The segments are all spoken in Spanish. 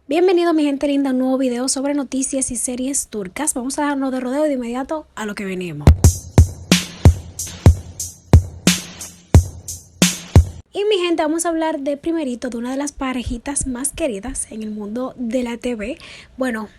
Bienvenido mi gente linda a un nuevo video sobre noticias y series turcas. Vamos a darnos de rodeo de inmediato a lo que venimos. Y mi gente, vamos a hablar de primerito de una de las parejitas más queridas en el mundo de la TV. Bueno,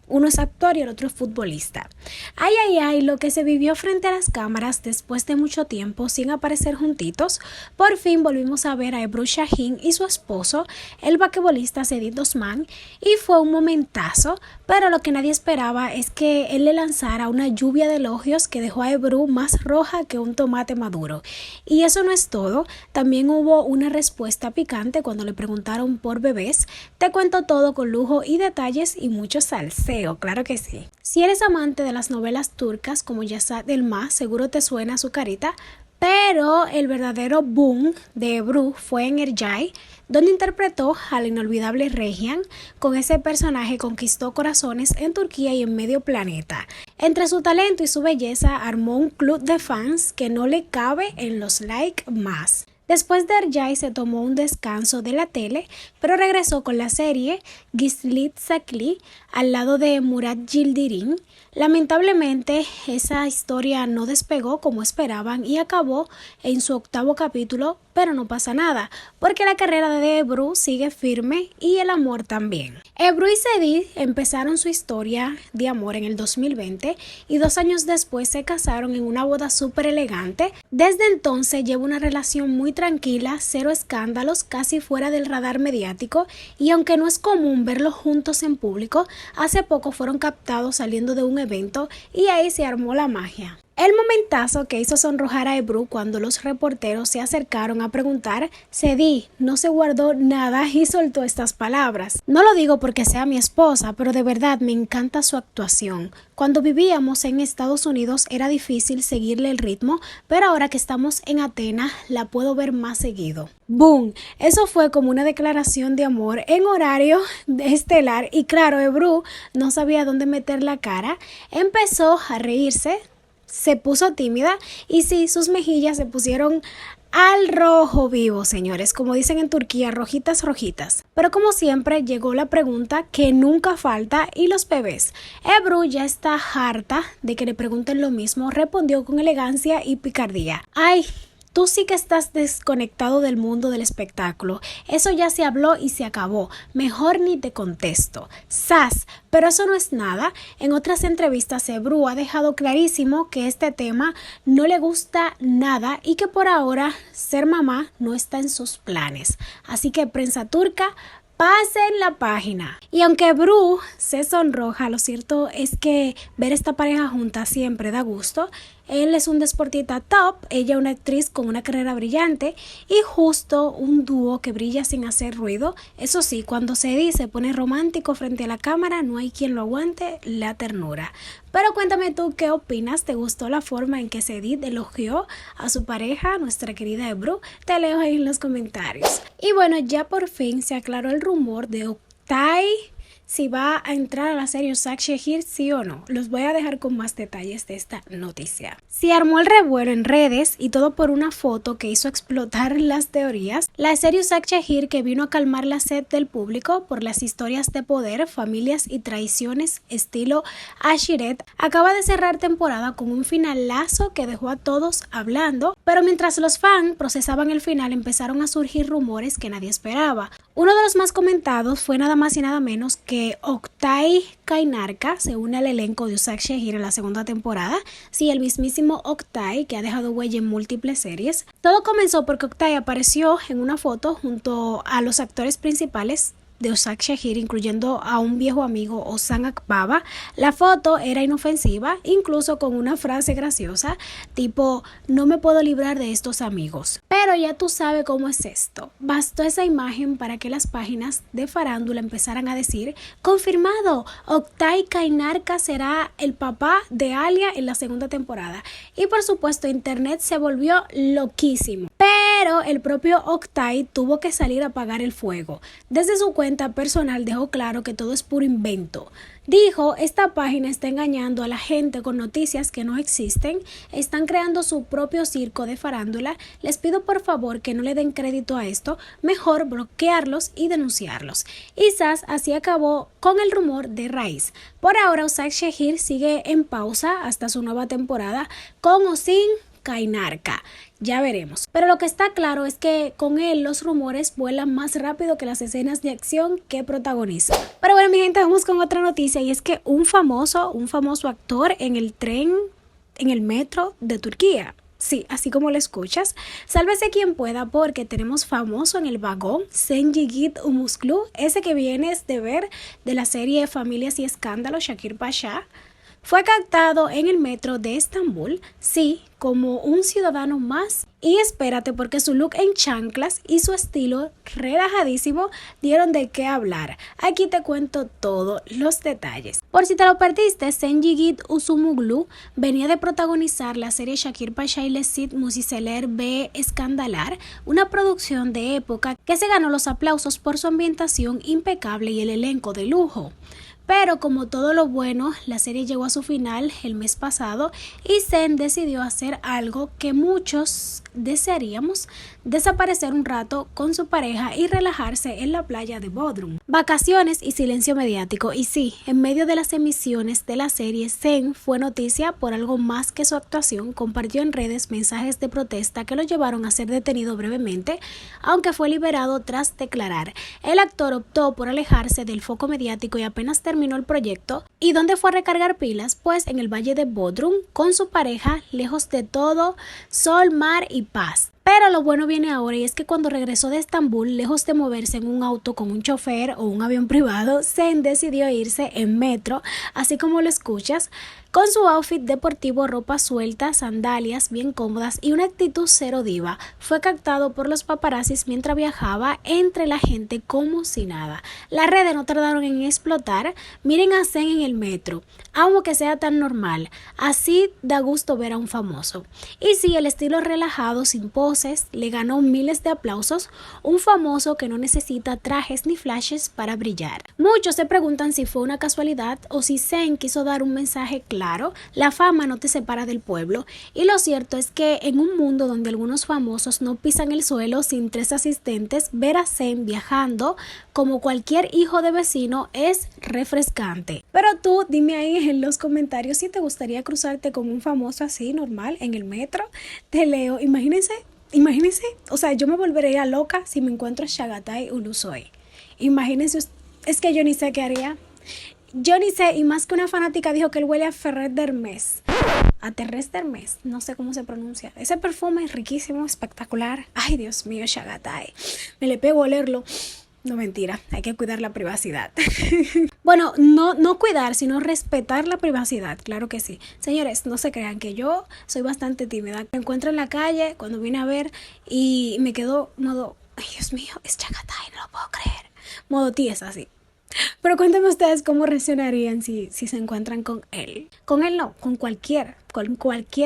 uno es actor y el otro es futbolista. Ay, ay, ay, lo que se vivió frente a las cámaras después de mucho tiempo sin aparecer juntitos. Por fin volvimos a ver a Ebru Şahin y su esposo, el basquetbolista Cedric Osman, y fue un momentazo, pero lo que nadie esperaba es que él le lanzara una lluvia de elogios que dejó a Ebru más roja que un tomate maduro. Y eso no es todo, también hubo una respuesta picante cuando le preguntaron por bebés. Te cuento todo con lujo y detalles y mucho salseo. Claro que sí. Si eres amante de las novelas turcas como Yasat Elma, seguro te suena su carita, pero el verdadero boom de Ebru fue en Erciyes, donde interpretó a la inolvidable Reyhan. Con ese personaje conquistó corazones en Turquía y en medio planeta. Entre su talento y su belleza armó un club de fans que no le cabe en los likes más. Después de Erciyes se tomó un descanso de la tele, pero regresó con la serie Gizli Sakli al lado de Murat Yildirim. Lamentablemente, esa historia no despegó como esperaban y acabó en su 8º capítulo, pero no pasa nada, porque la carrera de Ebru sigue firme y el amor también. Ebru y Cedric empezaron su historia de amor en el 2020 y 2 años después se casaron en una boda súper elegante. Desde entonces lleva una relación muy tranquila, cero escándalos, casi fuera del radar mediático, y aunque no es común verlos juntos en público, hace poco fueron captados saliendo de un evento y ahí se armó la magia. El momentazo que hizo sonrojar a Ebru cuando los reporteros se acercaron a preguntar, Cedric no se guardó nada y soltó estas palabras. No lo digo porque sea mi esposa, pero de verdad me encanta su actuación. Cuando vivíamos en Estados Unidos era difícil seguirle el ritmo, pero ahora que estamos en Atenas la puedo ver más seguido. ¡Boom! Eso fue como una declaración de amor en horario estelar y claro, Ebru no sabía dónde meter la cara, empezó a reírse, se puso tímida y sí, sus mejillas se pusieron al rojo vivo, señores, como dicen en Turquía, rojitas, rojitas. Pero como siempre, llegó la pregunta que nunca falta y los bebés. Ebru ya está harta de que le pregunten lo mismo, respondió con elegancia y picardía. ¡Ay! Tú sí que estás desconectado del mundo del espectáculo. Eso ya se habló y se acabó. Mejor ni te contesto. ¡Sas! Pero eso no es nada. En otras entrevistas, Ebru ha dejado clarísimo que este tema no le gusta nada y que por ahora ser mamá no está en sus planes. Así que prensa turca, pasen la página. Y aunque Ebru se sonroja, lo cierto es que ver esta pareja junta siempre da gusto. Él es un deportista top, ella una actriz con una carrera brillante y justo un dúo que brilla sin hacer ruido. Eso sí, cuando Cedric se pone romántico frente a la cámara, no hay quien lo aguante la ternura. Pero cuéntame tú qué opinas, ¿te gustó la forma en que Cedric elogió a su pareja, nuestra querida Ebru? Te leo ahí en los comentarios. Y bueno, ya por fin se aclaró el rumor de Oktay, si va a entrar a la serie Uşak Şehir, sí o no. Los voy a dejar con más detalles de esta noticia. Se armó el revuelo en redes y todo por una foto que hizo explotar las teorías. La serie Uşak Şehir, que vino a calmar la sed del público por las historias de poder, familias y traiciones estilo Aşiret, acaba de cerrar temporada con un finalazo que dejó a todos hablando, pero mientras los fans procesaban el final empezaron a surgir rumores que nadie esperaba. Uno de los más comentados fue nada más y nada menos que Oktay Kaynarca se une al elenco de Uşak Şehir en la 2ª temporada. Sí, el mismísimo Oktay, que ha dejado huella en múltiples series. Todo comenzó porque Oktay apareció en una foto junto a los actores principales de Uşak Şehir, incluyendo a un viejo amigo, Ozan Akbaba. La foto era inofensiva, incluso con una frase graciosa, tipo, no me puedo librar de estos amigos. Pero ya tú sabes cómo es esto. Bastó esa imagen para que las páginas de farándula empezaran a decir, confirmado, Oktay Kaynarca será el papá de Alia en la 2ª temporada. Y por supuesto, internet se volvió loquísimo. Pero el propio Oktay tuvo que salir a apagar el fuego. Desde su cuenta personal dejó claro que todo es puro invento. Dijo, esta página está engañando a la gente con noticias que no existen, están creando su propio circo de farándula, les pido por favor que no le den crédito a esto, mejor bloquearlos y denunciarlos. Y Sass así acabó con el rumor de raíz. Por ahora Usaj Shahir sigue en pausa hasta su nueva temporada, con o sin Kainarka. Ya veremos. Pero lo que está claro es que con él los rumores vuelan más rápido que las escenas de acción que protagoniza. Pero bueno, mi gente, vamos con otra noticia y es que un famoso actor en el tren, en el metro de Turquía. Sí, así como lo escuchas. Sálvese quien pueda porque tenemos famoso en el vagón, Cengiz Ünsüzlü, ese que vienes de ver de la serie Familias y Escándalos, Shakir Pasha. Fue captado en el metro de Estambul, sí, como un ciudadano más. Y espérate porque su look en chanclas y su estilo relajadísimo dieron de qué hablar. Aquí te cuento todos los detalles. Por si te lo perdiste, Cengiz Ünsüzlü venía de protagonizar la serie Shakir Pasha ile Siz Musiseler ve Escandalar, una producción de época que se ganó los aplausos por su ambientación impecable y el elenco de lujo. Pero como todo lo bueno, la serie llegó a su final el mes pasado y Zen decidió hacer algo que muchos desearíamos: desaparecer un rato con su pareja y relajarse en la playa de Bodrum. Vacaciones y silencio mediático. Y sí, en medio de las emisiones de la serie, Zen fue noticia por algo más que su actuación. Compartió en redes mensajes de protesta que lo llevaron a ser detenido brevemente, aunque fue liberado tras declarar. El actor optó por alejarse del foco mediático y apenas terminó el proyecto. ¿Y dónde fue a recargar pilas? Pues en el valle de Bodrum con su pareja, lejos de todo sol, mar y paz. Pero lo bueno viene ahora y es que cuando regresó de Estambul, lejos de moverse en un auto con un chofer o un avión privado, Zen decidió irse en metro, así como lo escuchas, con su outfit deportivo, ropa suelta, sandalias bien cómodas y una actitud cero diva. Fue captado por los paparazzis mientras viajaba entre la gente como si nada. Las redes no tardaron en explotar. Miren a Zen en el metro, aunque sea tan normal. Así da gusto ver a un famoso. Y sí, el estilo relajado, sin poses, le ganó miles de aplausos. Un famoso que no necesita trajes ni flashes para brillar. Muchos se preguntan si fue una casualidad o si Zen quiso dar un mensaje claro. La fama no te separa del pueblo, y lo cierto es que en un mundo donde algunos famosos no pisan el suelo sin 3 asistentes, ver a Zen viajando como cualquier hijo de vecino es refrescante. Pero tú dime ahí en los comentarios si te gustaría cruzarte con un famoso así normal en el metro. Te leo. Imagínense, o sea, yo me volvería loca si me encuentro a Chagatai Ulusoy. Imagínense, es que yo ni sé qué haría. Yo ni sé, y más que una fanática dijo que él huele a Ferrer d'Hermes. A Terres d'Hermes, no sé cómo se pronuncia. Ese perfume es riquísimo, espectacular. Ay, Dios mío, Chagatai. Me le pego a olerlo. No, mentira, hay que cuidar la privacidad. Bueno, no cuidar, sino respetar la privacidad, claro que sí. Señores, no se crean que yo soy bastante tímida. Me encuentro en la calle cuando vine a ver y me quedo modo, ay, Dios mío, es Chagatai, no lo puedo creer. Modo tiesa, así. Pero cuéntenme ustedes cómo reaccionarían si se encuentran con él. Con él no, con cualquier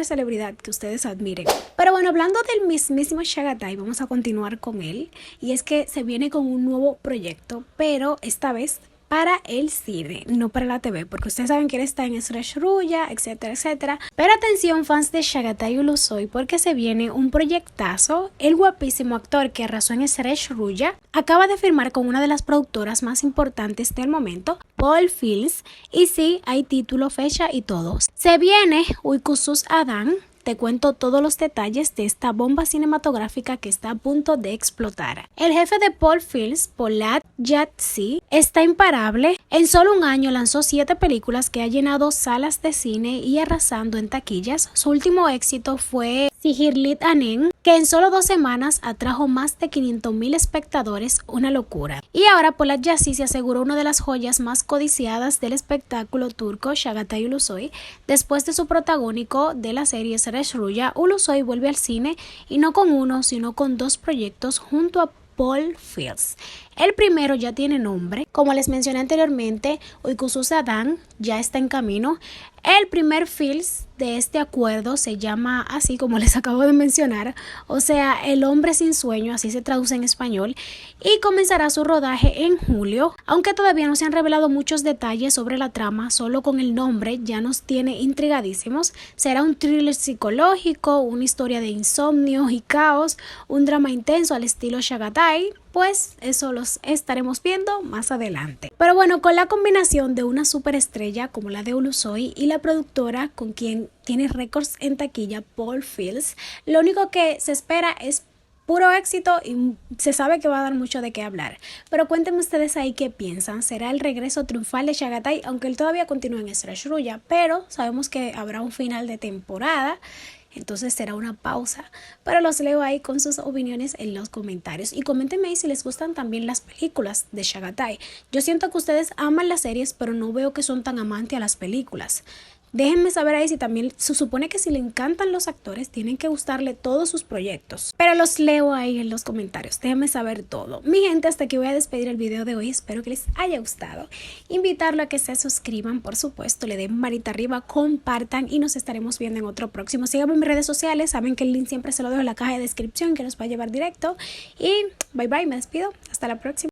celebridad que ustedes admiren. Pero bueno, hablando del mismísimo Chagatai, vamos a continuar con él. Y es que se viene con un nuevo proyecto, pero esta vez para el cine, no para la TV, porque ustedes saben que él está en Sresh Ruya, etcétera, etcétera. Pero atención, fans de Chagatai Ulusoy, porque se viene un proyectazo. El guapísimo actor que arrasó en Sresh Ruya acaba de firmar con una de las productoras más importantes del momento, Paul Films, y sí, hay título, fecha y todo. Se viene Uykusuz Adam. Te cuento todos los detalles de esta bomba cinematográfica que está a punto de explotar. El jefe de Paul Films, Polat Yatsi, está imparable. En solo un año lanzó 7 películas que ha llenado salas de cine y arrasando en taquillas. Su último éxito fue Sihirlit Anen, que en solo 2 semanas atrajo más de 500,000 espectadores, una locura. Y ahora Polat Yatsi se aseguró una de las joyas más codiciadas del espectáculo turco, Chagatai Ulusoy. Después de su protagónico de la serie Sresh Ruya, Ulusoy vuelve al cine y no con uno, sino con 2 proyectos junto a Paul Films. El primero ya tiene nombre, como les mencioné anteriormente, Uykususa Dan ya está en camino. El primer Fields de este acuerdo se llama así como les acabo de mencionar, o sea, El hombre sin sueño, así se traduce en español, y comenzará su rodaje en julio, aunque todavía no se han revelado muchos detalles sobre la trama, solo con el nombre ya nos tiene intrigadísimos. Será un thriller psicológico, una historia de insomnio y caos, un drama intenso al estilo Chagatai, pues eso los estaremos viendo más adelante. Pero bueno, con la combinación de una superestrella como la de Ulusoy y la productora con quien tiene récords en taquilla, Paul Fields, lo único que se espera es puro éxito y se sabe que va a dar mucho de qué hablar. Pero cuéntenme ustedes ahí qué piensan. ¿Será el regreso triunfal de Chagatai? Aunque él todavía continúa en Shrashruya, pero sabemos que habrá un final de temporada. Entonces será una pausa, pero los leo ahí con sus opiniones en los comentarios y coméntenme ahí si les gustan también las películas de Chagatai. Yo siento que ustedes aman las series, pero no veo que son tan amantes a las películas. Déjenme saber ahí si también se supone que si le encantan los actores tienen que gustarle todos sus proyectos. Pero los leo ahí en los comentarios, déjenme saber todo. Mi gente, hasta aquí voy a despedir el video de hoy, espero que les haya gustado. Invitarlo a que se suscriban, por supuesto, le den manita arriba, compartan y nos estaremos viendo en otro próximo. Síganme en mis redes sociales, saben que el link siempre se lo dejo en la caja de descripción que nos va a llevar directo. Y bye bye, me despido, hasta la próxima.